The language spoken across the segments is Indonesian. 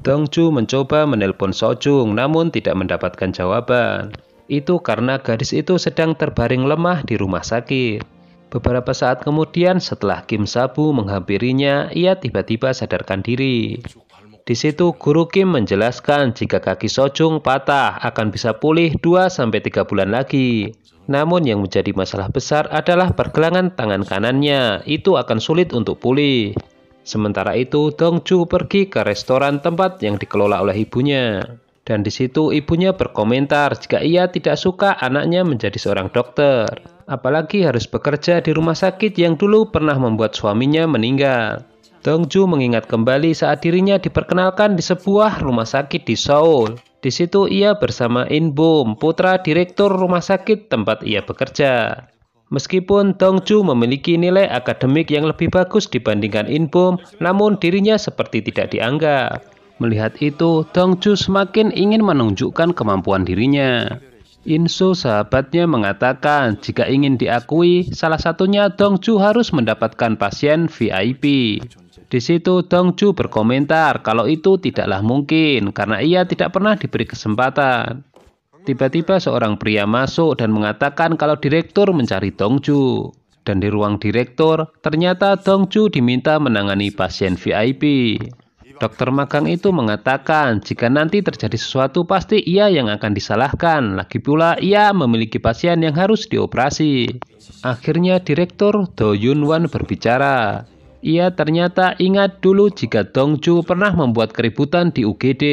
Dongju mencoba menelpon Sojung namun tidak mendapatkan jawaban. Itu karena gadis itu sedang terbaring lemah di rumah sakit. Beberapa saat kemudian setelah Kim Sabu menghampirinya, ia tiba-tiba sadarkan diri. Di situ Guru Kim menjelaskan jika kaki Sojung patah akan bisa pulih 2-3 bulan lagi. Namun yang menjadi masalah besar adalah pergelangan tangan kanannya, itu akan sulit untuk pulih. Sementara itu, Dongju pergi ke restoran tempat yang dikelola oleh ibunya. Dan di situ ibunya berkomentar jika ia tidak suka anaknya menjadi seorang dokter. Apalagi harus bekerja di rumah sakit yang dulu pernah membuat suaminya meninggal. Dongju mengingat kembali saat dirinya diperkenalkan di sebuah rumah sakit di Seoul. Di situ ia bersama In Bum, putra direktur rumah sakit tempat ia bekerja. Meskipun Dongju memiliki nilai akademik yang lebih bagus dibandingkan In Bum, namun dirinya seperti tidak dianggap. Melihat itu, Dongju semakin ingin menunjukkan kemampuan dirinya. Inso sahabatnya mengatakan jika ingin diakui, salah satunya Dongju harus mendapatkan pasien VIP. Di situ Dongju berkomentar kalau itu tidaklah mungkin karena ia tidak pernah diberi kesempatan. Tiba-tiba seorang pria masuk dan mengatakan kalau direktur mencari Dongju. Dan di ruang direktur, ternyata Dongju diminta menangani pasien VIP. Dokter magang itu mengatakan jika nanti terjadi sesuatu pasti ia yang akan disalahkan. Lagi pula ia memiliki pasien yang harus dioperasi. Akhirnya direktur Do Yun Wan berbicara. Ia ternyata ingat dulu jika Dongju pernah membuat keributan di UGD.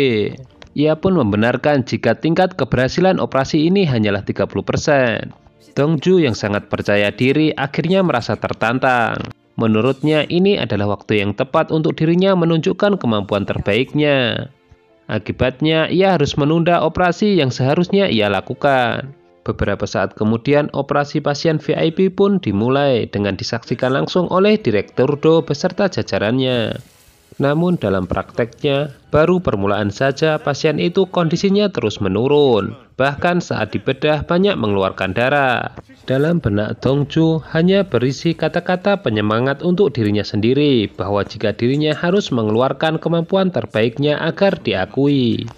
Ia pun membenarkan jika tingkat keberhasilan operasi ini hanyalah 30%. Dongju yang sangat percaya diri akhirnya merasa tertantang. Menurutnya ini adalah waktu yang tepat untuk dirinya menunjukkan kemampuan terbaiknya. Akibatnya ia harus menunda operasi yang seharusnya ia lakukan. Beberapa saat kemudian operasi pasien VIP pun dimulai dengan disaksikan langsung oleh Direktur Do beserta jajarannya. Namun dalam prakteknya, baru permulaan saja pasien itu kondisinya terus menurun. Bahkan saat dibedah banyak mengeluarkan darah. Dalam benak Dongju hanya berisi kata-kata penyemangat untuk dirinya sendiri bahwa jika dirinya harus mengeluarkan kemampuan terbaiknya agar diakui.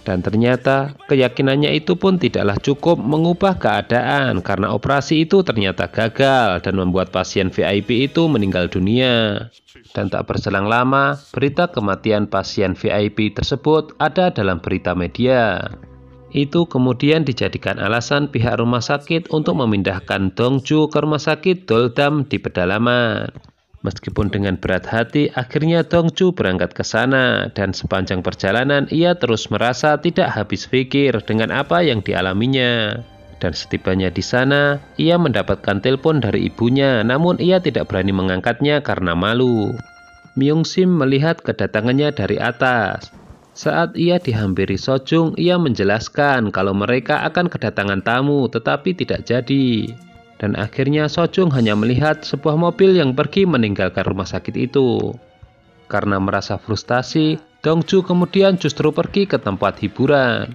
Dan ternyata keyakinannya itu pun tidaklah cukup mengubah keadaan karena operasi itu ternyata gagal dan membuat pasien VIP itu meninggal dunia. Dan tak berselang lama, berita kematian pasien VIP tersebut ada dalam berita media. Itu kemudian dijadikan alasan pihak rumah sakit untuk memindahkan Dongju ke rumah sakit Doldam di pedalaman. Meskipun dengan berat hati, akhirnya Dongju berangkat ke sana dan sepanjang perjalanan ia terus merasa tidak habis pikir dengan apa yang dialaminya. Dan setibanya di sana, ia mendapatkan telepon dari ibunya, namun ia tidak berani mengangkatnya karena malu. Myung Sim melihat kedatangannya dari atas. Saat ia dihampiri Sojung, ia menjelaskan kalau mereka akan kedatangan tamu tetapi tidak jadi. Dan akhirnya Sojung hanya melihat sebuah mobil yang pergi meninggalkan rumah sakit itu. Karena merasa frustasi, Dongju kemudian justru pergi ke tempat hiburan.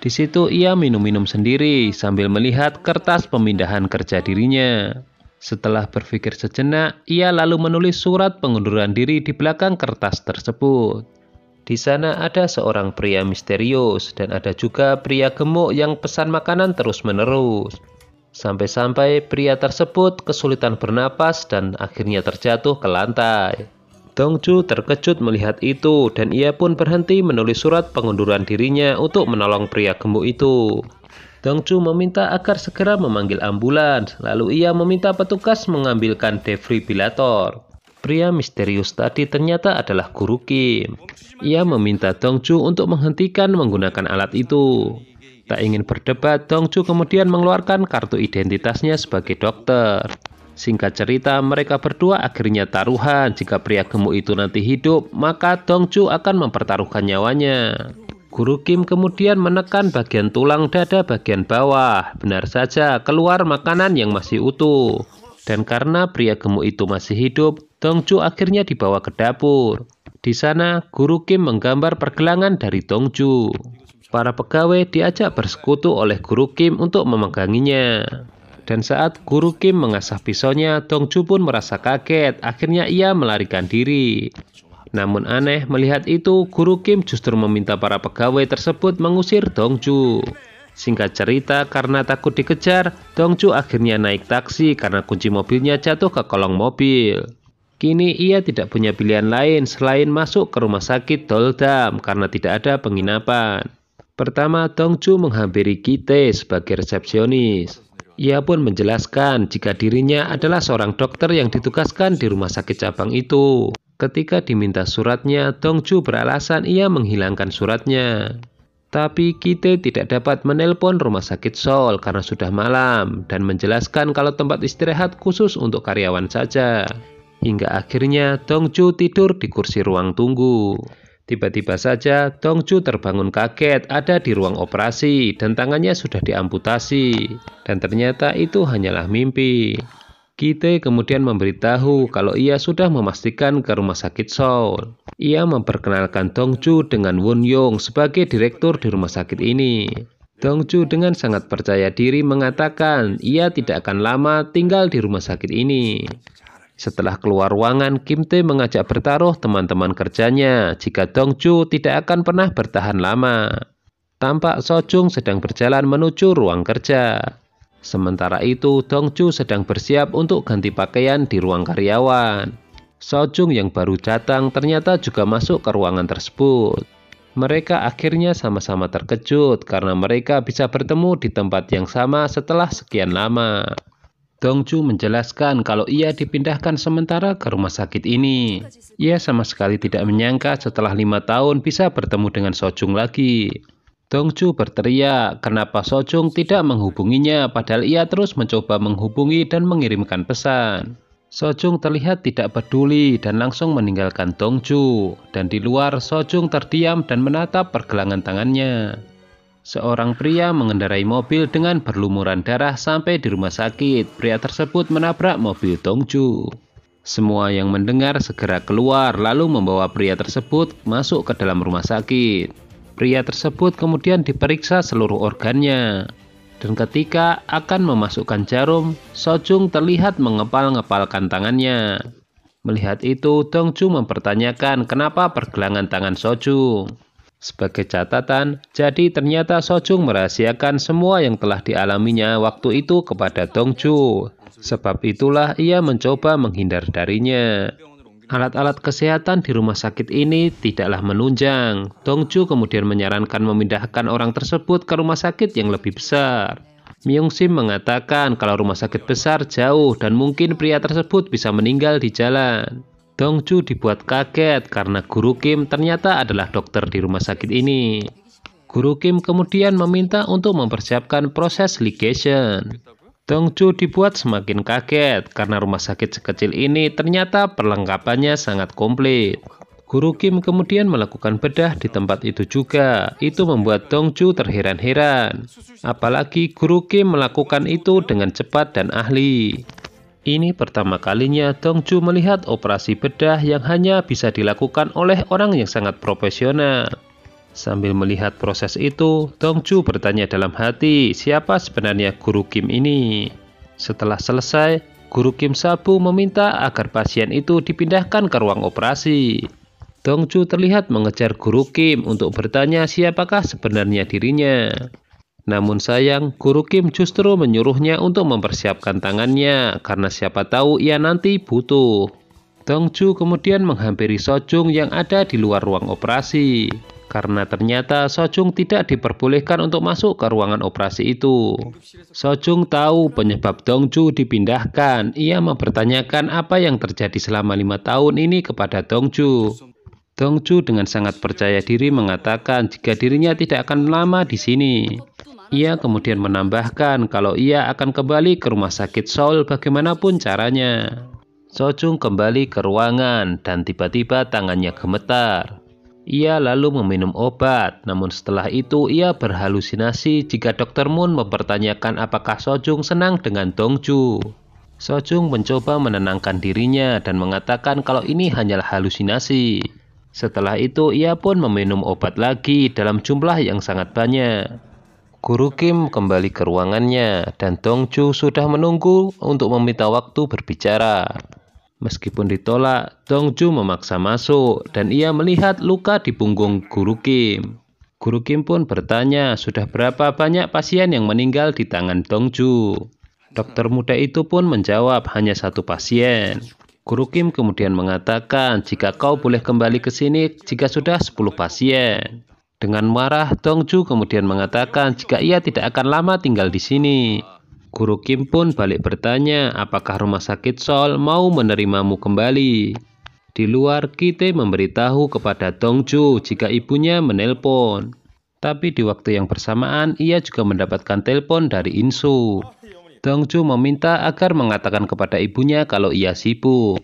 Di situ ia minum-minum sendiri sambil melihat kertas pemindahan kerja dirinya. Setelah berpikir sejenak, ia lalu menulis surat pengunduran diri di belakang kertas tersebut. Di sana ada seorang pria misterius dan ada juga pria gemuk yang pesan makanan terus-menerus. Sampai-sampai pria tersebut kesulitan bernapas dan akhirnya terjatuh ke lantai. Dongju terkejut melihat itu dan ia pun berhenti menulis surat pengunduran dirinya untuk menolong pria gemuk itu. Dongju meminta agar segera memanggil ambulans, lalu ia meminta petugas mengambilkan defibrilator. Pria misterius tadi ternyata adalah Guru Kim. Ia meminta Dongju untuk menghentikan menggunakan alat itu. Tak ingin berdebat, Dongju kemudian mengeluarkan kartu identitasnya sebagai dokter. Singkat cerita, mereka berdua akhirnya taruhan. Jika pria gemuk itu nanti hidup, maka Dongju akan mempertaruhkan nyawanya. Guru Kim kemudian menekan bagian tulang dada bagian bawah. Benar saja, keluar makanan yang masih utuh. Dan karena pria gemuk itu masih hidup, Dongju akhirnya dibawa ke dapur. Di sana, Guru Kim menggambar pergelangan dari Dongju. Para pegawai diajak bersekutu oleh Guru Kim untuk memeganginya. Dan saat Guru Kim mengasah pisaunya, Dongju pun merasa kaget. Akhirnya ia melarikan diri. Namun aneh melihat itu, Guru Kim justru meminta para pegawai tersebut mengusir Dongju. Singkat cerita, karena takut dikejar, Dongju akhirnya naik taksi karena kunci mobilnya jatuh ke kolong mobil. Kini ia tidak punya pilihan lain selain masuk ke rumah sakit Doldam karena tidak ada penginapan. Pertama, Dongju menghampiri Ki-tae sebagai resepsionis. Ia pun menjelaskan jika dirinya adalah seorang dokter yang ditugaskan di rumah sakit cabang itu. Ketika diminta suratnya, Dongju beralasan ia menghilangkan suratnya. Tapi Ki-tae tidak dapat menelpon rumah sakit Seoul karena sudah malam dan menjelaskan kalau tempat istirahat khusus untuk karyawan saja. Hingga akhirnya Dongju tidur di kursi ruang tunggu. Tiba-tiba saja Dongju terbangun kaget ada di ruang operasi dan tangannya sudah diamputasi. Dan ternyata itu hanyalah mimpi. Ki-tae kemudian memberitahu kalau ia sudah memastikan ke rumah sakit Seoul. Ia memperkenalkan Dongju dengan Won Yong sebagai direktur di rumah sakit ini. Dongju dengan sangat percaya diri mengatakan ia tidak akan lama tinggal di rumah sakit ini. Setelah keluar ruangan, Kim Tae mengajak bertaruh teman-teman kerjanya jika Dongju tidak akan pernah bertahan lama. Tampak Sojung sedang berjalan menuju ruang kerja. Sementara itu, Dongju sedang bersiap untuk ganti pakaian di ruang karyawan. Sojung yang baru datang ternyata juga masuk ke ruangan tersebut. Mereka akhirnya sama-sama terkejut karena mereka bisa bertemu di tempat yang sama setelah sekian lama. Dongju menjelaskan kalau ia dipindahkan sementara ke rumah sakit ini. Ia sama sekali tidak menyangka setelah 5 tahun bisa bertemu dengan Sojung lagi. Dongju berteriak kenapa Sojung tidak menghubunginya padahal ia terus mencoba menghubungi dan mengirimkan pesan. Sojung terlihat tidak peduli dan langsung meninggalkan Dongju. Dan di luar Sojung terdiam dan menatap pergelangan tangannya. Seorang pria mengendarai mobil dengan berlumuran darah sampai di rumah sakit. Pria tersebut menabrak mobil Dongju. Semua yang mendengar segera keluar lalu membawa pria tersebut masuk ke dalam rumah sakit. Pria tersebut kemudian diperiksa seluruh organnya. Dan ketika akan memasukkan jarum, Sojung terlihat mengepal-ngepalkan tangannya. Melihat itu, Dongju mempertanyakan kenapa pergelangan tangan Sojung. Sebagai catatan, jadi ternyata Sojung merahasiakan semua yang telah dialaminya waktu itu kepada Dongju. Sebab itulah ia mencoba menghindar darinya. Alat-alat kesehatan di rumah sakit ini tidaklah menunjang. Dongju kemudian menyarankan memindahkan orang tersebut ke rumah sakit yang lebih besar. Myung-sim mengatakan kalau rumah sakit besar jauh dan mungkin pria tersebut bisa meninggal di jalan. Dongju dibuat kaget karena Guru Kim ternyata adalah dokter di rumah sakit ini. Guru Kim kemudian meminta untuk mempersiapkan proses ligation. Dongju dibuat semakin kaget karena rumah sakit sekecil ini ternyata perlengkapannya sangat komplit. Guru Kim kemudian melakukan bedah di tempat itu juga. Itu membuat Dongju terheran-heran. Apalagi Guru Kim melakukan itu dengan cepat dan ahli. Ini pertama kalinya Dongju melihat operasi bedah yang hanya bisa dilakukan oleh orang yang sangat profesional. Sambil melihat proses itu, Dongju bertanya dalam hati siapa sebenarnya Guru Kim ini. Setelah selesai, Guru Kim Sabu meminta agar pasien itu dipindahkan ke ruang operasi. Dongju terlihat mengejar Guru Kim untuk bertanya siapakah sebenarnya dirinya. Namun sayang, Guru Kim justru menyuruhnya untuk mempersiapkan tangannya karena siapa tahu ia nanti butuh. Dongju kemudian menghampiri Sojung yang ada di luar ruang operasi. Karena ternyata Sojung tidak diperbolehkan untuk masuk ke ruangan operasi itu. Sojung tahu penyebab Dongju dipindahkan. Ia mempertanyakan apa yang terjadi selama 5 tahun ini kepada Dongju. Dongju dengan sangat percaya diri mengatakan jika dirinya tidak akan lama di sini. Ia kemudian menambahkan kalau ia akan kembali ke rumah sakit Seoul bagaimanapun caranya. Sojung kembali ke ruangan dan tiba-tiba tangannya gemetar. Ia lalu meminum obat, namun setelah itu ia berhalusinasi jika Dr. Moon mempertanyakan apakah Sojung senang dengan Dongju. Sojung mencoba menenangkan dirinya dan mengatakan kalau ini hanyalah halusinasi. Setelah itu ia pun meminum obat lagi dalam jumlah yang sangat banyak. Guru Kim kembali ke ruangannya dan Dongju sudah menunggu untuk meminta waktu berbicara. Meskipun ditolak, Dongju memaksa masuk dan ia melihat luka di punggung Guru Kim. Guru Kim pun bertanya sudah berapa banyak pasien yang meninggal di tangan Dongju. Dokter muda itu pun menjawab hanya 1 pasien. Guru Kim kemudian mengatakan jika kau boleh kembali ke sini jika sudah 10 pasien. Dengan marah, Dongju kemudian mengatakan jika ia tidak akan lama tinggal di sini. Guru Kim pun balik bertanya apakah rumah sakit Seoul mau menerimamu kembali. Di luar, Kite memberitahu kepada Dongju jika ibunya menelpon. Tapi di waktu yang bersamaan, ia juga mendapatkan telepon dari Insu. Dongju meminta agar mengatakan kepada ibunya kalau ia sibuk.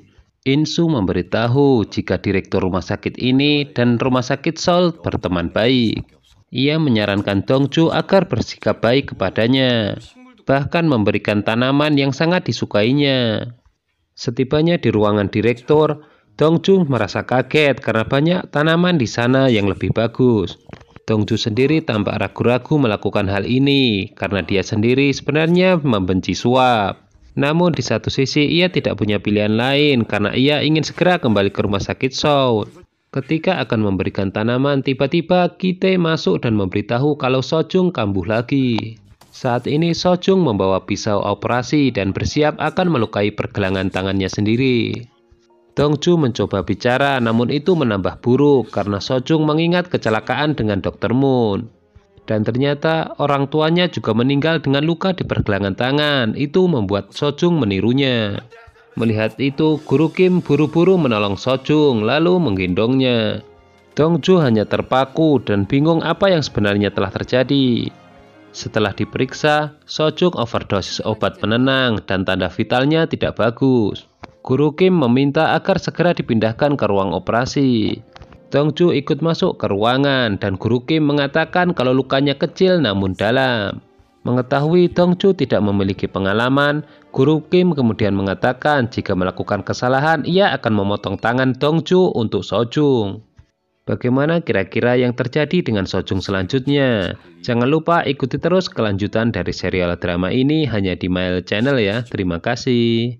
Insu memberitahu jika direktur rumah sakit ini dan rumah sakit Seoul berteman baik. Ia menyarankan Dongju agar bersikap baik kepadanya, bahkan memberikan tanaman yang sangat disukainya. Setibanya di ruangan direktur, Dongju merasa kaget karena banyak tanaman di sana yang lebih bagus. Dongju sendiri tampak ragu-ragu melakukan hal ini karena dia sendiri sebenarnya membenci suap. Namun di satu sisi ia tidak punya pilihan lain karena ia ingin segera kembali ke rumah sakit Seoul. Ketika akan memberikan tanaman, tiba-tiba Kite masuk dan memberitahu kalau Sojung kambuh lagi. Saat ini Sojung membawa pisau operasi dan bersiap akan melukai pergelangan tangannya sendiri. Dongju mencoba bicara namun itu menambah buruk karena Sojung mengingat kecelakaan dengan Dr. Moon. Dan ternyata orang tuanya juga meninggal dengan luka di pergelangan tangan. Itu membuat Sojung menirunya. Melihat itu, Guru Kim buru-buru menolong Sojung lalu menggendongnya. Dongju hanya terpaku dan bingung apa yang sebenarnya telah terjadi. Setelah diperiksa, Sojung overdosis obat penenang dan tanda vitalnya tidak bagus. Guru Kim meminta agar segera dipindahkan ke ruang operasi. Dongju ikut masuk ke ruangan dan Guru Kim mengatakan kalau lukanya kecil namun dalam. Mengetahui Dongju tidak memiliki pengalaman, Guru Kim kemudian mengatakan jika melakukan kesalahan ia akan memotong tangan Dongju untuk Sojung. Bagaimana kira-kira yang terjadi dengan Sojung selanjutnya? Jangan lupa ikuti terus kelanjutan dari serial drama ini hanya di Mail Channel ya. Terima kasih.